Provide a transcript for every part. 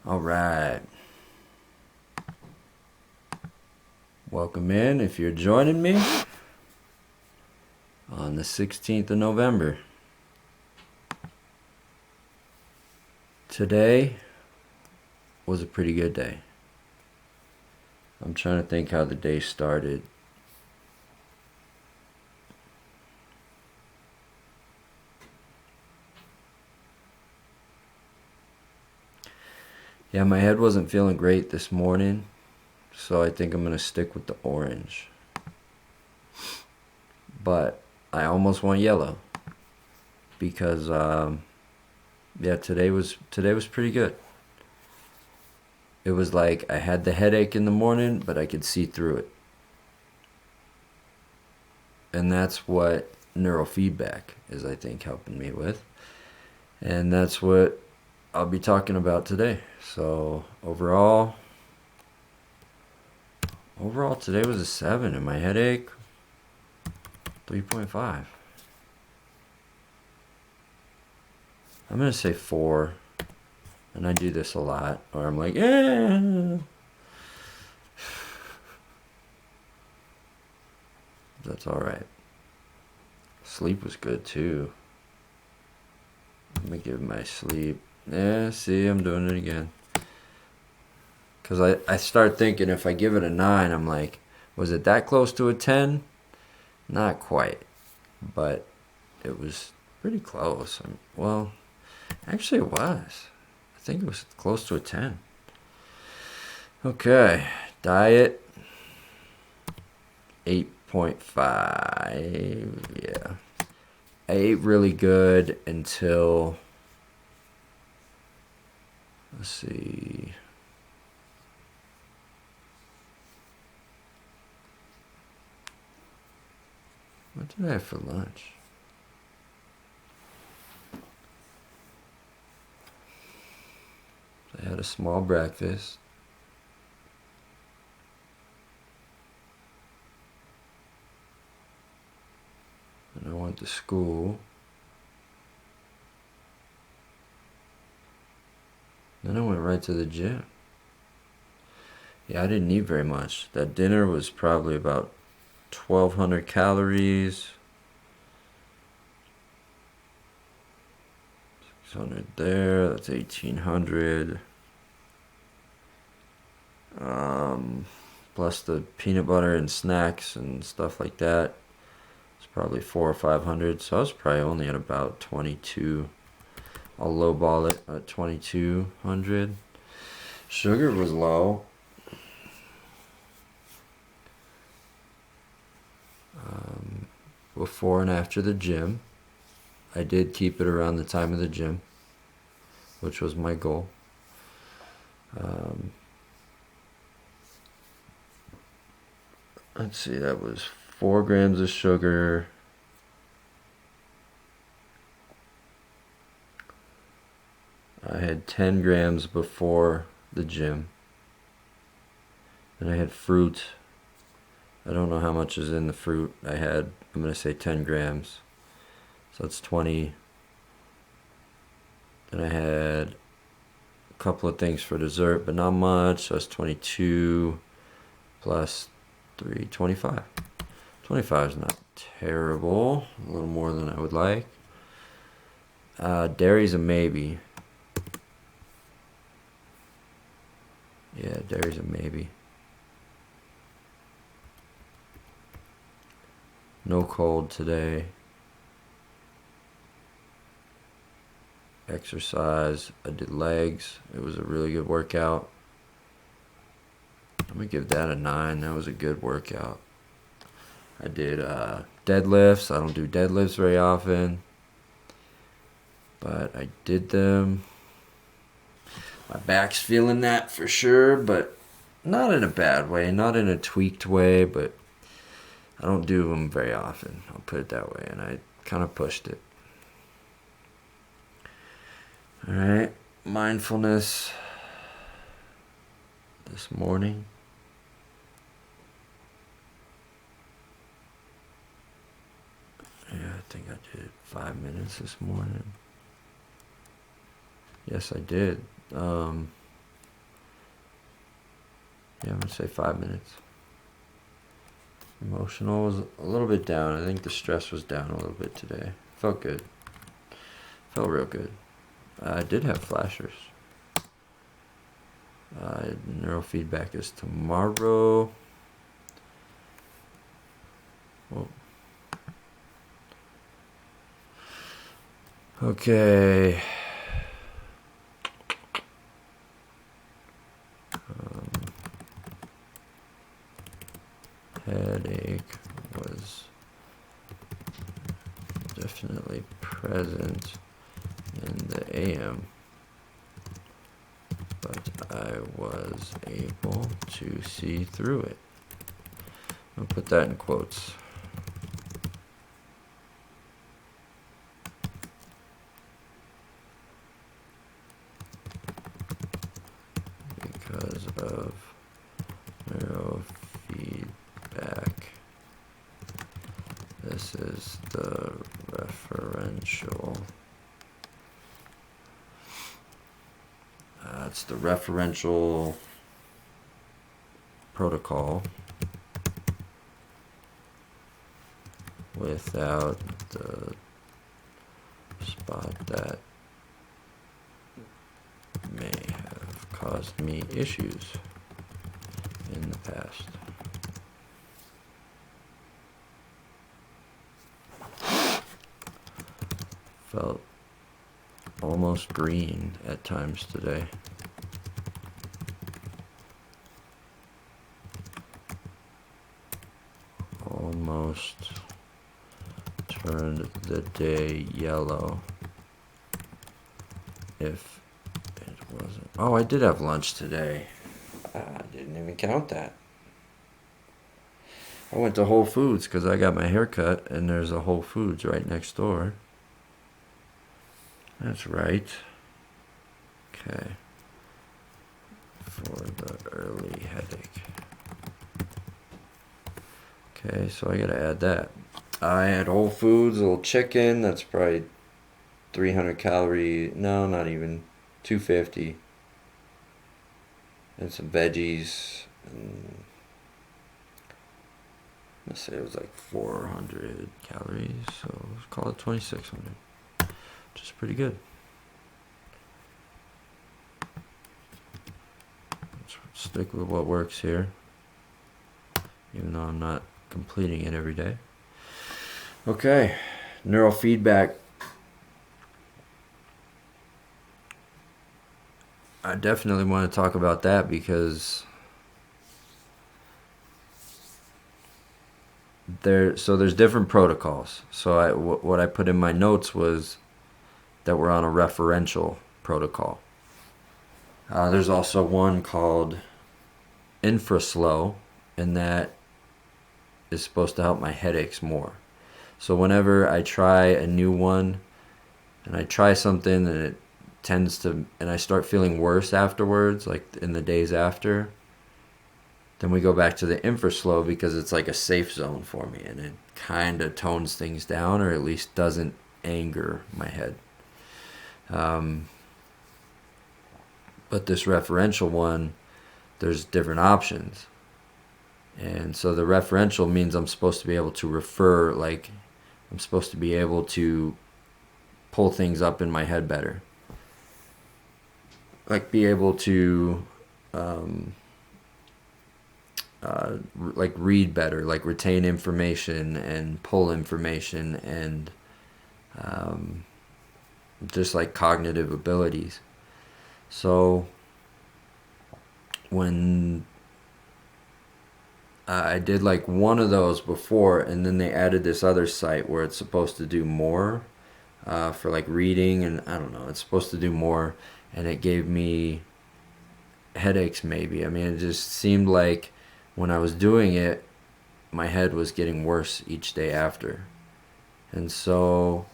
All right. Welcome in if you're joining me on the 16th of November. Today was a pretty good day. I'm trying to think how the day started. Yeah, my head wasn't feeling great this morning, so I think I'm going to stick with the orange. But I almost went yellow because today was pretty good. It was like I had the headache in the morning, but I could see through it. And that's what neurofeedback is, I think, helping me with. And that's what I'll be talking about today. So overall today was a 7, and my headache 3.5. I'm gonna say 4, and I do this a lot, where I'm like, That's all right. Sleep was good too. Let me give my sleep. Yeah, see, I'm doing it again. Because I start thinking if I give it a 9, I'm like, was it that close to a 10? Not quite, but it was pretty close. Well, actually it was. I think it was close to a 10. Okay, diet 8.5. Yeah. I ate really good until, let's see, what did I have for lunch? I had a small breakfast. And I went to school. Then I went right to the gym. Yeah, I didn't eat very much. That dinner was probably about 1,200 calories. 600 there, that's 1,800. Plus the peanut butter and snacks and stuff like that. It's probably 400 or 500. So I was probably only at about 22. I'll lowball it at 2,200. Sugar was low. Before and after the gym. I did keep it around the time of the gym, which was my goal. Let's see, that was 4 grams of sugar. I had 10 grams before the gym. And I had fruit. I don't know how much is in the fruit. I'm going to say 10 grams. So that's 20. Then I had a couple of things for dessert, but not much. So that's 22 plus 3, 25. 25 is not terrible. A little more than I would like. Dairy's a maybe. Yeah, dairy's a maybe. No cold today. Exercise. I did legs. It was a really good workout. I'm going to give that a 9. That was a good workout. I did deadlifts. I don't do deadlifts very often, but I did them. My back's feeling that for sure, but not in a bad way, not in a tweaked way, but I don't do them very often. I'll put it that way, and I kind of pushed it. All right, mindfulness this morning. Yeah, I think I did 5 minutes this morning. Yes, I did. Yeah, I'm gonna say 5 minutes. Emotional was a little bit down. I think the stress was down a little bit today. Felt good. Felt real good. I did have flashers. Neurofeedback is tomorrow. Whoa. Okay. Headache was definitely present in the AM, but I was able to see through it. I'll put that in quotes. Because of neurofeedback. This is the referential. It's the referential protocol without the spot that may have caused me issues in the past. Felt almost green at times today. Almost turned the day yellow. If it wasn't. Oh, I did have lunch today. I didn't even count that. I went to Whole Foods because I got my hair cut, and there's a Whole Foods right next door. That's right. Okay. For the early headache. Okay, so I gotta add that. I had Whole Foods, a little chicken. That's probably 300 calorie. No, not even. 250. And some veggies. And let's say it was like 400 calories. So let's call it 2,600. Which is pretty good. Let's stick with what works here. Even though I'm not completing it every day. Okay, neurofeedback. I definitely want to talk about that because there's different protocols. So what I put in my notes was that we're on a referential protocol. There's also one called infraslow, and that is supposed to help my headaches more. So whenever I try a new one and I try something and it tends to, and I start feeling worse afterwards, like in the days after, then we go back to the infraslow because it's like a safe zone for me and it kind of tones things down, or at least doesn't anger my head. But this referential one, there's different options. And so the referential means I'm supposed to be able to refer, like I'm supposed to be able to pull things up in my head better. Like be able to like read better, like retain information and pull information, and just like cognitive abilities. So when I did like one of those before, and then they added this other site where it's supposed to do more for like reading, and I don't know, it's supposed to do more, and it gave me headaches maybe. I mean, it just seemed like when I was doing it, my head was getting worse each day after. And so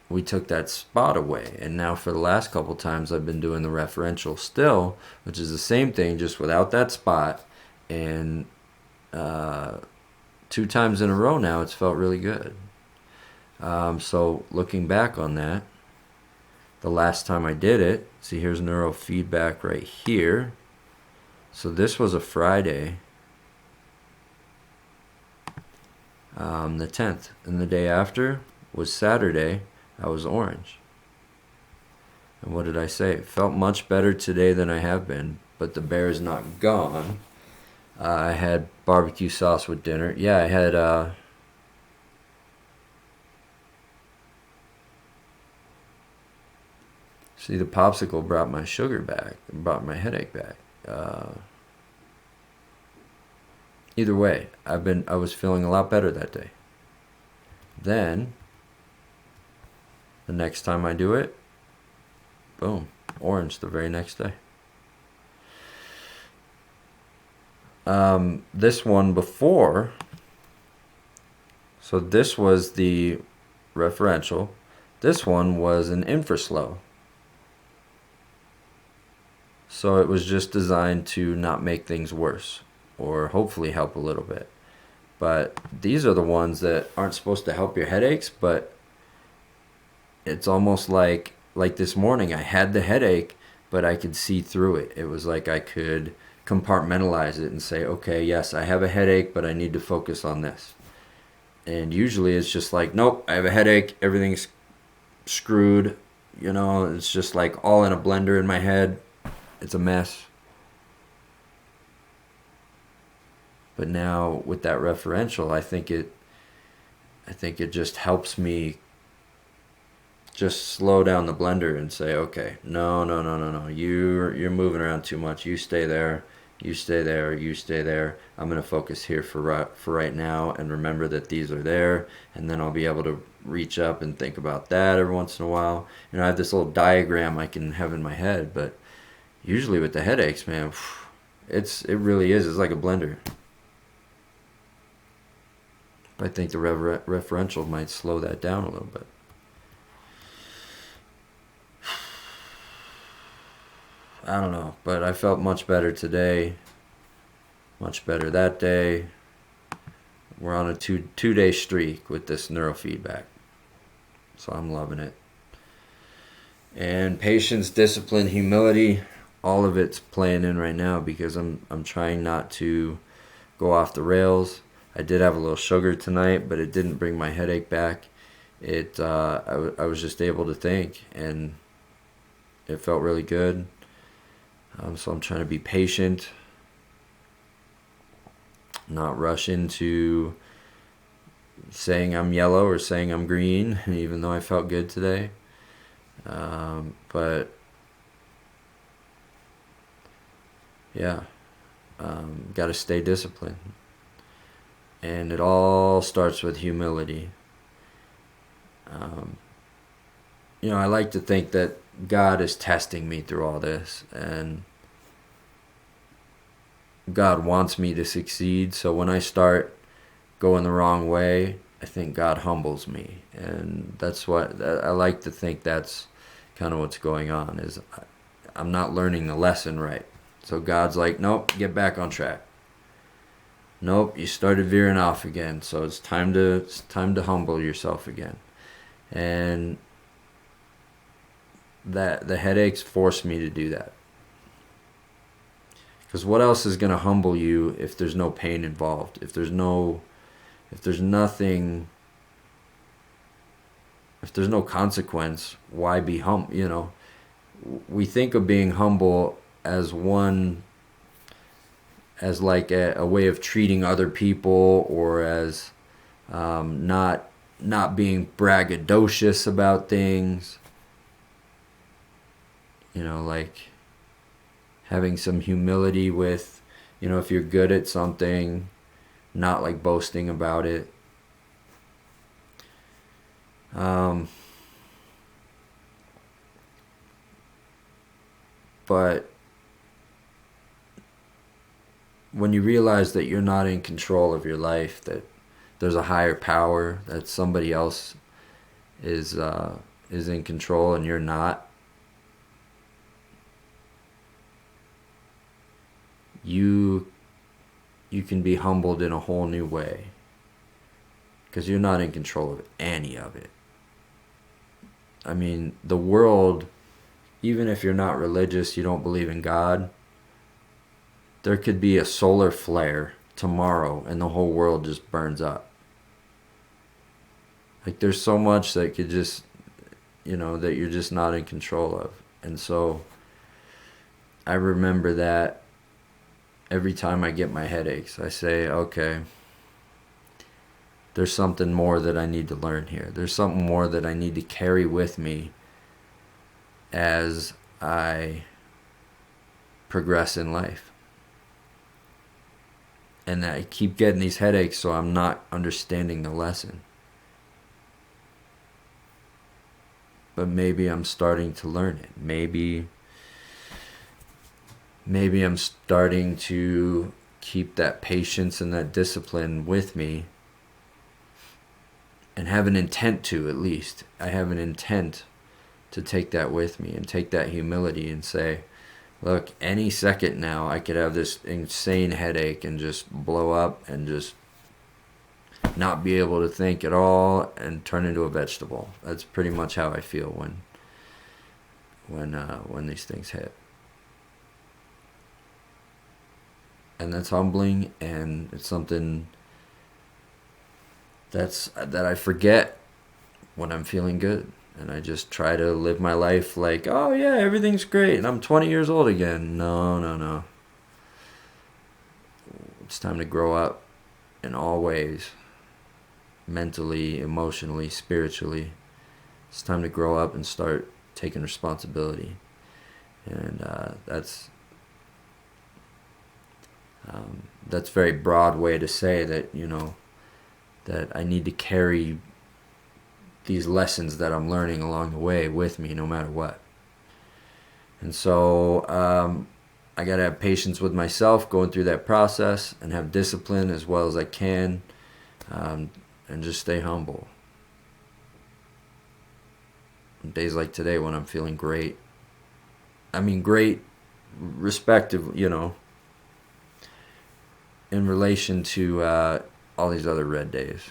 we took that spot away, and now for the last couple times I've been doing the referential still, which is the same thing, just without that spot. And 2 times in a row now it's felt really good. So looking back on that, the last time I did it, see here's neurofeedback right here. So this was a Friday, the 10th. And the day after was Saturday. I was orange. And what did I say? Felt much better today than I have been, but the bear is not gone. I had barbecue sauce with dinner. Yeah, I had see, the popsicle brought my sugar back, brought my headache back. Either way, I was feeling a lot better that day. Then the next time I do it, boom, orange the very next day. This one before, so this was the referential. This one was an infraslow. So it was just designed to not make things worse, or hopefully help a little bit. But these are the ones that aren't supposed to help your headaches, but it's almost like this morning I had the headache, but I could see through it. It was like I could compartmentalize it and say, okay, yes, I have a headache, but I need to focus on this. And usually it's just like, nope, I have a headache, everything's screwed, it's just like all in a blender in my head. It's a mess. But now with that referential, I think it just helps me just slow down the blender and say, okay, no, you're moving around too much. You stay there. You stay there. You stay there. I'm gonna focus here for right now, and remember that these are there, and then I'll be able to reach up and think about that every once in a while. I have this little diagram I can have in my head, but usually with the headaches, man, it really is. It's like a blender. I think the referential might slow that down a little bit. I don't know, but I felt much better today, much better that day. We're on a two-day streak with this neurofeedback, so I'm loving it. And patience, discipline, humility, all of it's playing in right now because I'm trying not to go off the rails. I did have a little sugar tonight, but it didn't bring my headache back. I was just able to think, and it felt really good. So I'm trying to be patient, not rush into saying I'm yellow or saying I'm green, even though I felt good today. But yeah, got to stay disciplined. And it all starts with humility. I like to think that God is testing me through all this, and God wants me to succeed. So when I start going the wrong way, I think God humbles me, and that's what I like to think. That's kind of what's going on. Is I'm not learning the lesson right. So God's like, nope, get back on track. Nope, you started veering off again. So it's time to humble yourself again. And that the headaches force me to do that. Because what else is going to humble you if there's no pain involved? If there's no consequence, why be humble? We think of being humble as like a way of treating other people, or as not being braggadocious about things. Like having some humility with, if you're good at something, not like boasting about it. But when you realize that you're not in control of your life, that there's a higher power, that somebody else is in control and you're not, you can be humbled in a whole new way, because you're not in control of any of it. I mean, the world, even if you're not religious, you don't believe in God, there could be a solar flare tomorrow and the whole world just burns up. Like, there's so much that could just, that you're just not in control of. And so I remember that every time I get my headaches, I say, okay, there's something more that I need to learn here. There's something more that I need to carry with me as I progress in life. And I keep getting these headaches, so I'm not understanding the lesson. But maybe I'm starting to learn it. Maybe I'm starting to keep that patience and that discipline with me, and have an intent to, at least. I have an intent to take that with me and take that humility and say, look, any second now I could have this insane headache and just blow up and just not be able to think at all and turn into a vegetable. That's pretty much how I feel when these things hit. And that's humbling, and it's something that I forget when I'm feeling good. And I just try to live my life like, oh yeah, everything's great, and I'm 20 years old again. No. It's time to grow up in all ways. Mentally, emotionally, spiritually. It's time to grow up and start taking responsibility. And that's a very broad way to say that, that I need to carry these lessons that I'm learning along the way with me no matter what. And so I got to have patience with myself going through that process, and have discipline as well as I can, and just stay humble. On days like today when I'm feeling great, great respective, in relation to all these other red days.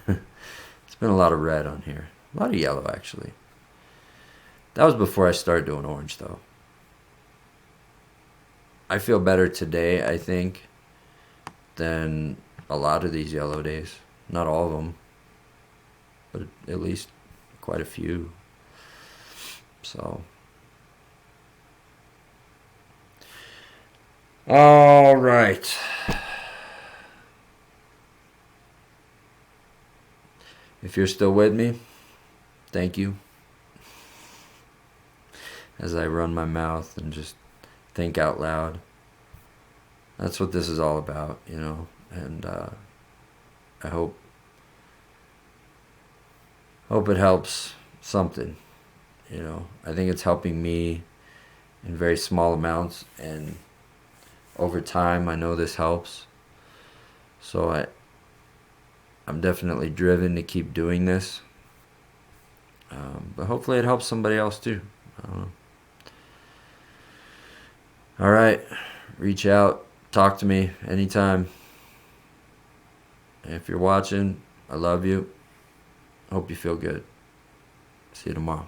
It's been a lot of red on here. A lot of yellow, actually. That was before I started doing orange, though. I feel better today, I think, than a lot of these yellow days. Not all of them, but at least quite a few. So, all right. If you're still with me, thank you. As I run my mouth and just think out loud. That's what this is all about, and I hope it helps something, I think it's helping me in very small amounts, and over time I know this helps. So I'm definitely driven to keep doing this, but hopefully it helps somebody else too. I don't know. All right, reach out, talk to me anytime. And if you're watching, I love you. Hope you feel good. See you tomorrow.